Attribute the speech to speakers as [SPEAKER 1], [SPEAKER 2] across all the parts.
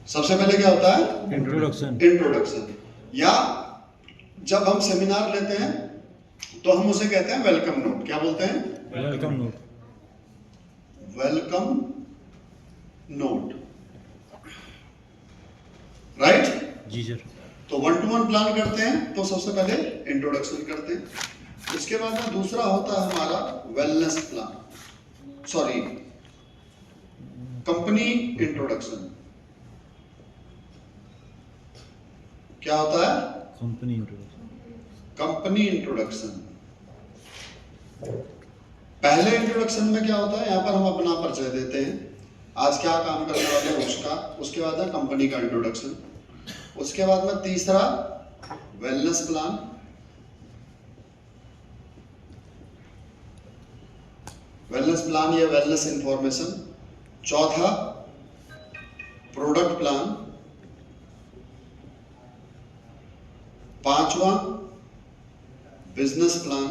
[SPEAKER 1] सबसे पहले क्या होता है?
[SPEAKER 2] इंट्रोडक्शन।
[SPEAKER 1] इंट्रोडक्शन। या जब हम सेमिनार लेते हैं तो हम उसे कहते हैं वेलकम नोट। क्या बोलते हैं?
[SPEAKER 2] Welcome note.
[SPEAKER 1] Welcome note, right?
[SPEAKER 2] जी सर।
[SPEAKER 1] तो 1-to-1 प्लान करते हैं तो सबसे पहले इंट्रोडक्शन करते हैं। उसके बाद में दूसरा होता है हमारा wellness plan, sorry company introduction. क्या होता है?
[SPEAKER 2] Company introduction.
[SPEAKER 1] Company introduction. पहले इंट्रोडक्शन में क्या होता है, यहाँ पर हम अपना परिचय देते हैं, आज क्या काम करने वाले हैं उसका। उसके बाद है कंपनी का इंट्रोडक्शन। उसके बाद में तीसरा वेलनेस प्लान। वेलनेस प्लान या वेलनेस इंफॉर्मेशन। चौथा प्रोडक्ट प्लान। पांचवा बिजनेस प्लान।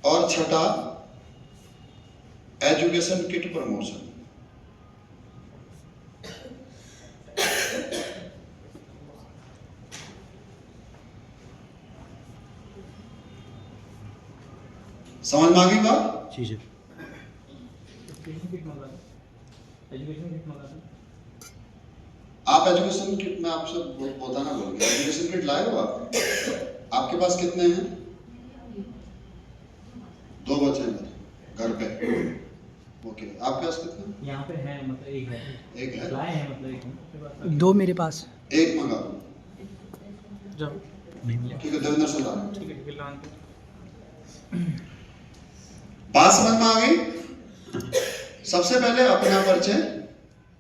[SPEAKER 1] और छठा एजुकेशन किट प्रमोशन। समझ में आ गई बात?
[SPEAKER 2] जी सर।
[SPEAKER 1] आप एजुकेशन किट में आपसे बताना भूल गया, एजुकेशन किट लाए हो आप? आपके पास कितने हैं? 2 बच्चे हैं घर पे। ओके, आपके पास कितने?
[SPEAKER 3] यहाँ पे है, मतलब एक है।
[SPEAKER 1] एक है?
[SPEAKER 3] लाए हैं, मतलब एक।
[SPEAKER 4] 2 मेरे पास।
[SPEAKER 1] एक मंगा दो।
[SPEAKER 4] जाओ।
[SPEAKER 2] नहीं मिला।
[SPEAKER 1] ठीक है, देवेंद्र से ला लो।
[SPEAKER 3] ठीक है, लान
[SPEAKER 1] बात समझ में आ गई? सबसे पहले अपना परिचय,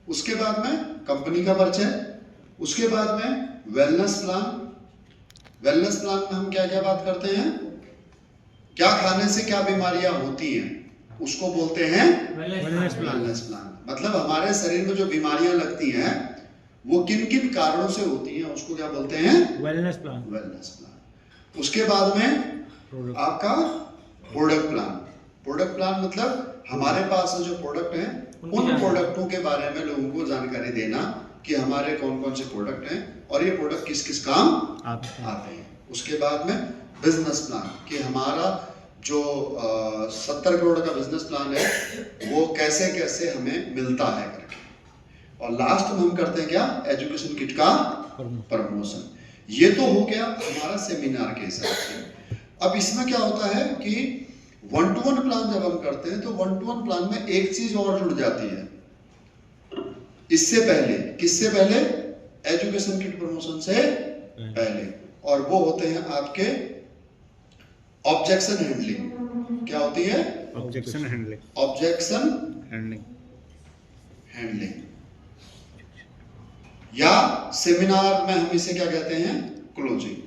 [SPEAKER 1] उसके बाद में कंपनी का परिचय, उसके बाद में वेलनेस प्लान। वेलनेस प्लान में हम क्या क्या बात करते हैं, क्या खाने से क्या बीमारियां होती हैं उसको बोलते हैं
[SPEAKER 3] वेलनेस प्लान।
[SPEAKER 1] Wellness plan. मतलब हमारे शरीर में जो बीमारियां लगती हैं वो किन किन कारणों से होती हैं उसको क्या बोलते हैं?
[SPEAKER 2] Wellness plan.
[SPEAKER 1] Wellness plan. उसके बाद में आपका प्रोडक्ट प्लान। प्रोडक्ट प्लान मतलब हमारे पास जो प्रोडक्ट हैं उन प्रोडक्टों के बारे में लोगों को जानकारी देना कि हमारे कौन कौन से प्रोडक्ट हैं और ये प्रोडक्ट किस किस काम आते हैं। उसके बाद में बिजनेस प्लान कि हमारा जो 70 करोड़ का बिजनेस प्लान है वो कैसे कैसे हमें मिलता है करके। और लास्ट में हम करते हैं क्या, एजुकेशन किट का प्रमोशन। ये तो हो गया हमारा सेमिनार के हिसाब से। अब इसमें क्या होता है कि 1-to-1 प्लान जब हम करते हैं तो 1-to-1 प्लान में एक चीज और जुड़ जाती है इससे पहले। किससे पहले? एजुकेशन किट प्रमोशन से पहले। और वो होते हैं आपके ऑब्जेक्शन हैंडलिंग। क्या होती है?
[SPEAKER 2] Objection handling.
[SPEAKER 1] Objection
[SPEAKER 2] handling.
[SPEAKER 1] Handling. या सेमिनार में हम इसे क्या कहते हैं? क्लोजिंग।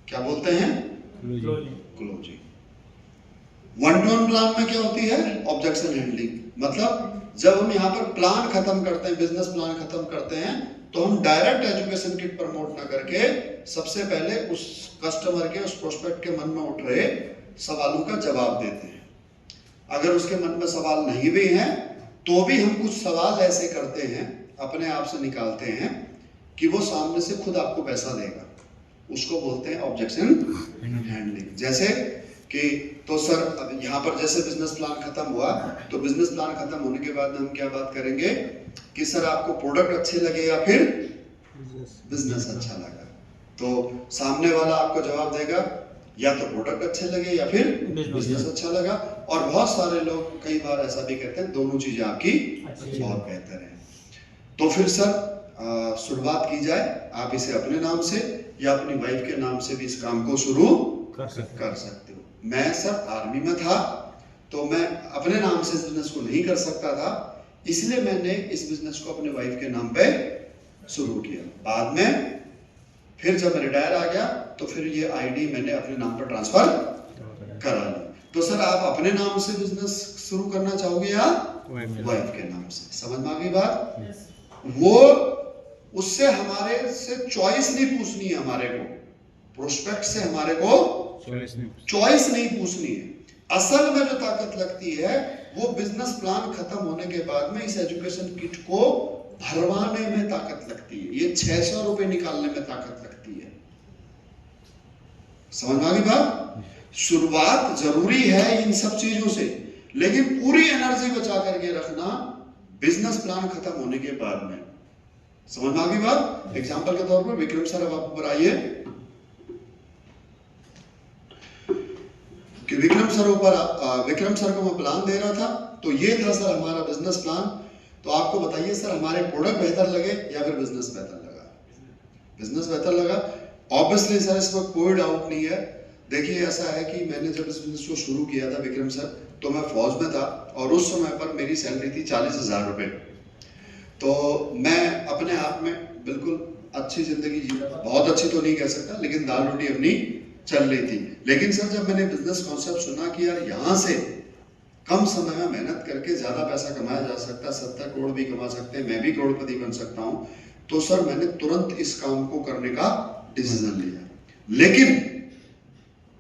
[SPEAKER 1] क्या बोलते हैं? क्लोजिंग। 1-to-1 प्लान में क्या होती है? Objection handling. मतलब जब हम यहाँ पर प्लान खत्म करते हैं, बिजनेस प्लान खत्म करते हैं, तो हम डायरेक्ट एजुकेशन किट प्रमोट ना करके सबसे पहले उस कस्टमर के, उस प्रोस्पेक्ट के मन में उठ रहे सवालों का जवाब देते हैं। अगर उसके मन में सवाल नहीं भी हैं तो भी हम कुछ सवाल ऐसे करते हैं, अपने आप से निकालते हैं कि वो सामने से खुद आपको पैसा देगा। उसको बोलते हैं ऑब्जेक्शन हैंडलिंग। जैसे कि तो सर यहाँ पर जैसे बिजनेस प्लान खत्म हुआ तो बिजनेस प्लान खत्म होने के बाद हम क्या बात करेंगे कि सर आपको प्रोडक्ट अच्छे लगे या फिर बिजनेस अच्छा लगा। तो सामने वाला आपको जवाब देगा या तो प्रोडक्ट अच्छे लगे या फिर बिजनेस अच्छा लगा। और बहुत सारे लोग कई बार ऐसा भी कहते हैं दोनों चीजें आपकी बहुत बेहतर है। तो फिर सर शुरुआत की जाए। आप इसे अपने नाम से या अपनी वाइफ के नाम से भी इस काम को शुरू कर सकते हो। मैं सर आर्मी में था तो मैं अपने नाम से बिजनेस को नहीं कर सकता था, इसलिए मैंने इस बिजनेस को अपने वाइफ के नाम पे शुरू किया। बाद में फिर जब मैं रिटायर आ गया तो फिर ये आईडी मैंने अपने नाम पर ट्रांसफर करा ली। तो सर आप अपने नाम से बिजनेस शुरू करना चाहोगे या वाइफ के नाम से? समझ में आ गई बात? वो उससे हमारे से चॉइस नहीं पूछनी है, हमारे को प्रोस्पेक्ट से हमारे को चॉइस नहीं पूछनी है। असल में जो ताकत लगती है वो बिजनेस प्लान खत्म होने के बाद में इस एजुकेशन किट को भरवाने में ताकत लगती है। ये 600 रुपए निकालने में ताकत लगती है। समझ में आ गई बात? शुरुआत जरूरी है इन सब चीजों से, लेकिन पूरी एनर्जी बचा करके रखना बिजनेस प्लान खत्म होने के बाद में। समझ में आ गई बात? एग्जांपल के तौर पर विक्रम सर, अब आप ऊपर आइए कि विक्रम सर को मैं प्लान दे रहा था, तो ये था सर हमारा बिजनेस प्लान। तो आपको बताइए सर, हमारे प्रोडक्ट बेहतर लगे या फिर बिजनेस बेहतर लगा? बिजनेस बेहतर लगा। ऑब्वियसली सर इसमें कोई डाउट नहीं है। देखिए ऐसा है कि मैंने जब इस बिजनेस को शुरू किया था विक्रम सर, तो मैं फौज में था और उस समय पर मेरी सैलरी थी 40,000 रुपए। तो मैं अपने आप में बिल्कुल अच्छी जिंदगी जी रहा था, बहुत अच्छी तो नहीं कह सकता, लेकिन दाल रोटी अपनी चल रही थी। लेकिन सर जब मैंने बिजनेस कॉन्सेप्ट सुना कि यार यहाँ से कम समय में मेहनत करके ज्यादा पैसा कमाया जा सकता है, 70 करोड़ भी कमा सकते हैं, मैं भी करोड़पति बन सकता हूँ, तो सर मैंने तुरंत इस काम को करने का डिसीजन लिया। लेकिन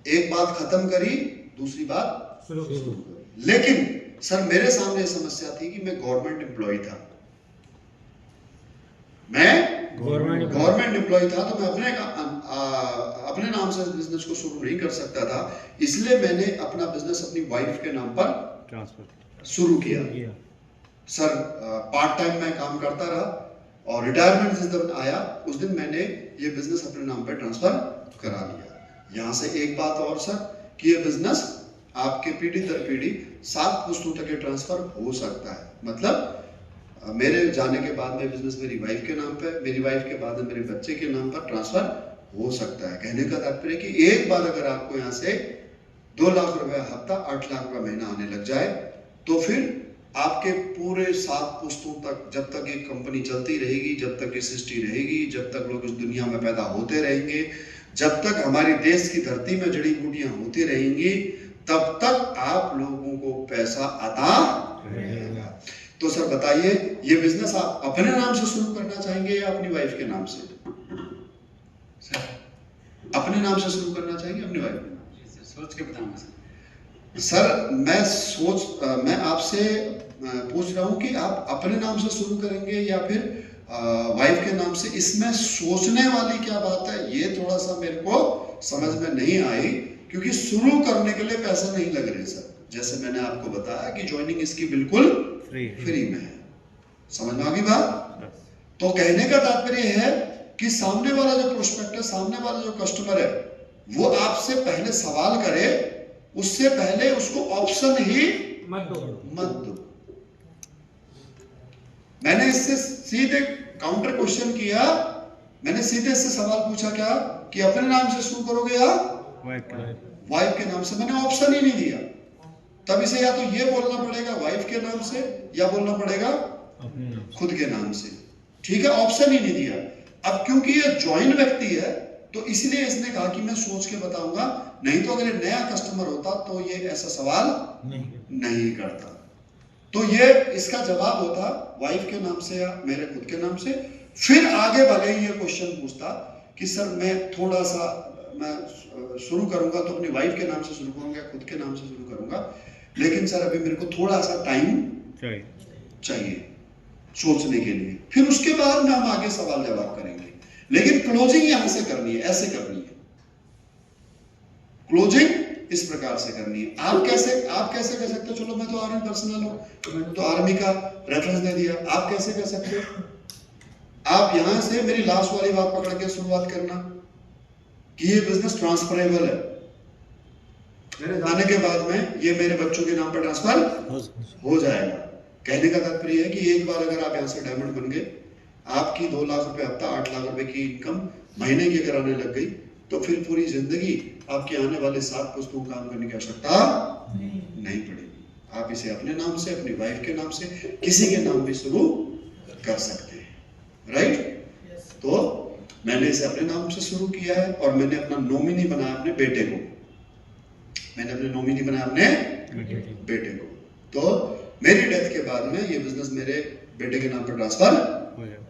[SPEAKER 1] एक बात खत्म करी, दूसरी बात शुरू करी। लेकिन सर मेरे सामने समस्या थी कि मैं गवर्नमेंट एम्प्लॉय था, मैं गवर्नमेंट एम्प्लॉय था, तो मैं अपने नाम से बिजनेस को शुरू नहीं कर सकता था। इसलिए मैंने अपना बिजनेस अपनी वाइफ के नाम पर ट्रांसफर शुरू किया। सर पार्ट टाइम मैं काम करता रहा और रिटायरमेंट जिस दिन आया उस दिन मैंने ये बिजनेस अपने नाम पर ट्रांसफर करा लिया। यहाँ से एक बात और सर कि ये बिजनेस आपके पीढ़ी दर पीढ़ी 7 पुश्तों तक ट्रांसफर हो सकता है। मतलब मेरे जाने के बाद में बिजनेस मेरी वाइफ के नाम पे, मेरी वाइफ के बाद मेरे बच्चे के नाम पर ट्रांसफर हो सकता है। कहने का तात्पर्य कि एक बार अगर आपको यहाँ से 2 लाख रुपए हफ्ता, 8 लाख रुपए महीना आने लग जाए, तो फिर आपके पूरे 7 पुश्तों तक, जब तक ये कंपनी चलती रहेगी, जब तक ये सृष्टि रहेगी, जब तक लोग इस दुनिया में पैदा होते रहेंगे, जब तक हमारी देश की धरती में जड़ी बूटियां होती रहेंगी, तब तक आप लोगों को पैसा आता रहेगा। तो सर बताइए, ये बिजनेस आप अपने नाम से शुरू करना चाहेंगे या अपनी वाइफ के नाम से? सर अपने नाम से शुरू करना चाहेंगे, अपनी वाइफ के नाम से? सोच के बताऊंगा सर। मैं आपसे पूछ रहा हूं कि आप अपने नाम से शुरू करेंगे या फिर वाइफ के नाम से। इसमें सोचने वाली क्या बात है, ये थोड़ा सा मेरे को समझ में नहीं आई, क्योंकि शुरू करने के लिए पैसा नहीं लग रहे सर। जैसे मैंने आपको बताया कि ज्वाइनिंग इसकी बिल्कुल फ्री में है। समझ में आ गई बात? तो कहने का तात्पर्य है कि सामने वाला जो प्रोस्पेक्ट है, सामने वाला जो कस्टमर है, वो आपसे पहले सवाल करे, उससे पहले उसको ऑप्शन ही मत दो। मैंने इससे सीधे काउंटर क्वेश्चन किया। मैंने सीधे इससे सवाल पूछा क्या कि अपने नाम से शुरू करोगे या वाइफ के नाम से? मैंने ऑप्शन ही नहीं दिया। तब इसे या तो ये बोलना पड़ेगा वाइफ के नाम से या बोलना पड़ेगा खुद के नाम से। ठीक है, ऑप्शन ही नहीं दिया। अब क्योंकि ये ज्वाइन व्यक्ति है तो इसलिए इसने कहा कि मैं सोच के बताऊंगा, नहीं तो अगर ये नया कस्टमर होता तो ये ऐसा सवाल नहीं करता। तो ये इसका जवाब होता वाइफ के नाम से या मेरे खुद के नाम से। फिर आगे भले ही ये क्वेश्चन पूछता कि सर मैं थोड़ा सा मैं शुरू करूंगा तो अपनी वाइफ के नाम से शुरू करूंगा, खुद के नाम से शुरू करूंगा, लेकिन सर अभी मेरे को थोड़ा सा टाइम चाहिए सोचने के लिए। फिर उसके बाद में हम आगे सवाल जवाब करेंगे। लेकिन क्लोजिंग यहां से करनी है, ऐसे करनी है। क्लोजिंग इस प्रकार से करनी है। आप कैसे कह सकते हो? चलो मैं तो आर्मी पर्सनल हूं, मैंने तो आर्मी का रेफरेंस दे दिया। आप कैसे कह सकते हो? आप यहां से मेरी लास्ट वाली बात पकड़ के शुरुआत करना कि ये बिजनेस ट्रांसफरेबल है। मेरे जाने के बाद में ये मेरे बच्चों के नाम पर ट्रांसफर हो जाएगा। कहने का तात्पर्य है कि एक बार अगर आप यहाँ से डायमंड बन गए, आपकी 2 लाख रुपए हफ्ता, 8 लाख रुपए की इनकम महीने की अगर आने लग गई, तो फिर पूरी जिंदगी आपके आने वाले 7 पुश्तों काम करने की आवश्यकता नहीं पड़ेगी। आप इसे अपने नाम से, अपनी वाइफ के नाम से, किसी के नाम भी शुरू कर सकते हैं। राइट? तो मैंने इसे अपने नाम से शुरू किया है और मैंने अपना नॉमिनी बनाया अपने बेटे को। मैंने अपने नॉमिनी बनाया अपने बेटे को। तो मेरी डेथ के बाद में ये बिजनेस मेरे बेटे के नाम पर ट्रांसफर हो जाएगा।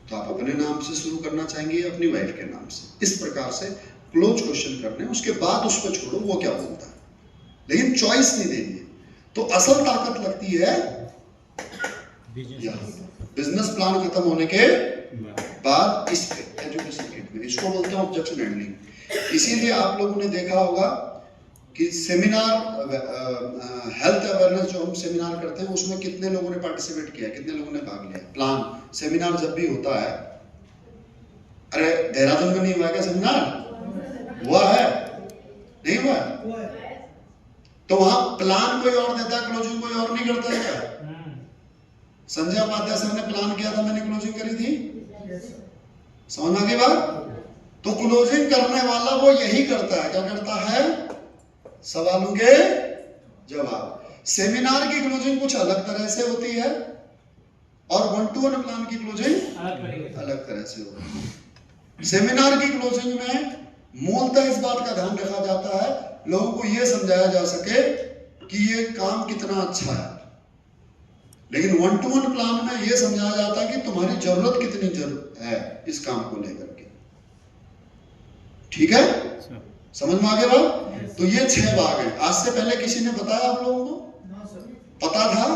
[SPEAKER 1] तो आप अपने नाम से शुरू करना चाहेंगे या अपनी वाइफ के नाम से? इस प्रकार से क्लोज क्वेश्चन करने, उसके बाद उस पर छोड़ो वो क्या बोलता है। लेकिन चॉइस नहीं देनी है। तो असल ताकत लगती है यहाँ। बिजनेस प्लान खत्म होने के बाद इस पे एजुकेशन किट में, इसको बोलते हैं ऑब्जेक्शन हैंडलिंग। इसीलिए आप लोगों ने देखा होगा कि सेमिनार हेल्थ अवेयरनेस जो हम सेमिनार करते हैं उसमें कितने लोगों ने पार्टिसिपेट किया, कितने लोगों ने भाग लिया। प्लान सेमिनार जब भी होता है, अरे देहरादून में नहीं हुआ क्या सेमिनार? हुआ है? नहीं हुआ है? तो वहां प्लान कोई और देता है, क्लोजिंग कोई और नहीं करता है क्या? संजय उपाध्याय सर ने प्लान किया था, मैंने क्लोजिंग करी थी। समझ में आ गई बात? तो क्लोजिंग करने वाला वो यही करता है, क्या करता है? सवालों के जवाब। सेमिनार की क्लोजिंग कुछ अलग तरह से होती है और 1-to-1 प्लान की क्लोजिंग अलग तरह से होती है। सेमिनार की क्लोजिंग में मूलतः इस बात का ध्यान रखा जाता है, लोगों को यह समझाया जा सके कि ये काम कितना अच्छा है। लेकिन 1-to-1 प्लान में यह समझाया जाता है कि तुम्हारी जरूरत कितनी जरूरत है इस काम को लेकर के। ठीक है, समझ में आ गया बात? तो ये 6 भाग है। आज से पहले किसी ने बताया आप लोगों को? पता था?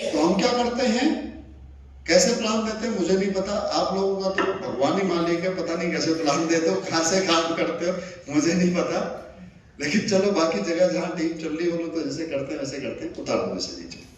[SPEAKER 1] तो हम क्या करते हैं, कैसे प्लान देते हैं मुझे नहीं पता, आप लोगों का तो भगवान ही मालिक है, पता नहीं कैसे प्लान देते हो, कैसे काम करते हो मुझे नहीं पता। लेकिन चलो बाकी जगह जहां टीम चल रही हो तो जैसे करते हैं वैसे करते हैं। उतार दो वैसे नीचे।